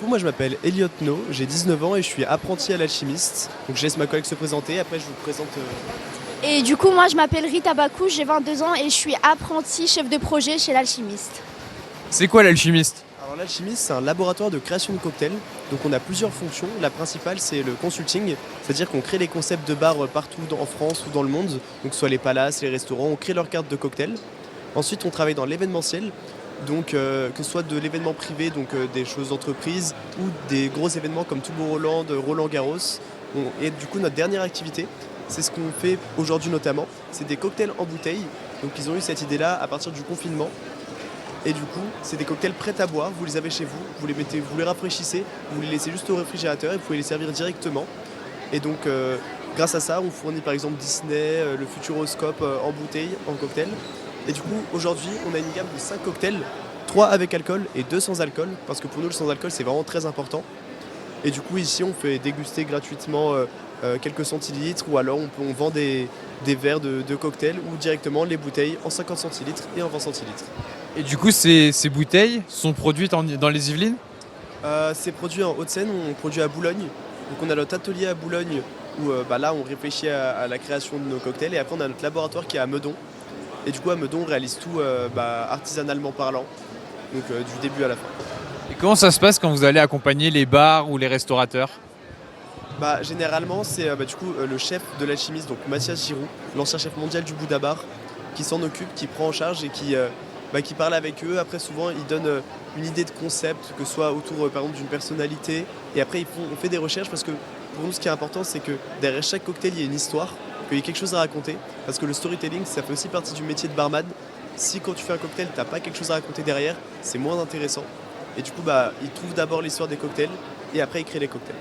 coup, moi je m'appelle Elliot No, j'ai 19 ans et je suis apprenti à l'alchimiste. Donc je laisse ma collègue se présenter, après je vous présente. Et du coup, moi, je m'appelle Rita Bakou, j'ai 22 ans et je suis apprentie chef de projet chez l'Alchimiste. C'est quoi l'alchimiste? Alors l'alchimiste, c'est un laboratoire de création de cocktails. Donc on a plusieurs fonctions. La principale, c'est le consulting, c'est-à-dire qu'on crée les concepts de bars partout en France ou dans le monde. Donc soit les palaces, les restaurants, on crée leurs cartes de cocktails. Ensuite, on travaille dans l'événementiel. Donc que ce soit de l'événement privé, donc des choses d'entreprise, ou des gros événements comme Tomorrowland, Roland Garros. Et du coup, notre dernière activité, c'est ce qu'on fait aujourd'hui notamment, c'est des cocktails en bouteille. Donc ils ont eu cette idée-là à partir du confinement. Et du coup, c'est des cocktails prêts à boire, vous les avez chez vous, vous les mettez, vous les rafraîchissez, vous les laissez juste au réfrigérateur et vous pouvez les servir directement. Et donc, grâce à ça, on fournit par exemple Disney, le Futuroscope en bouteille, en cocktail. Et du coup, aujourd'hui, on a une gamme de 5 cocktails, 3 avec alcool et 2 sans alcool, parce que pour nous, le sans alcool, c'est vraiment très important. Et du coup, ici, on fait déguster gratuitement quelques centilitres, ou alors on vend des verres de cocktail, ou directement les bouteilles en 50 centilitres et en 20 centilitres. Et du coup, ces bouteilles sont produites dans les Yvelines? C'est produit en Hauts-de-Seine, on produit à Boulogne. Donc on a notre atelier à Boulogne où là on réfléchit à la création de nos cocktails. Et après on a notre laboratoire qui est à Meudon. Et du coup à Meudon on réalise tout artisanalement parlant, donc du début à la fin. Et comment ça se passe quand vous allez accompagner les bars ou les restaurateurs? Généralement c'est le chef de l'alchimiste, donc Mathias Giroud, l'ancien chef mondial du Bouddha Bar, qui s'en occupe, qui prend en charge et qui parle avec eux. Après souvent ils donnent une idée de concept, que ce soit autour par exemple d'une personnalité. Et après on fait des recherches parce que pour nous ce qui est important c'est que derrière chaque cocktail il y a une histoire, qu'il y ait quelque chose à raconter. Parce que le storytelling ça fait aussi partie du métier de barman. Si quand tu fais un cocktail t'as pas quelque chose à raconter derrière, c'est moins intéressant. Et du coup ils trouvent d'abord l'histoire des cocktails et après ils créent les cocktails.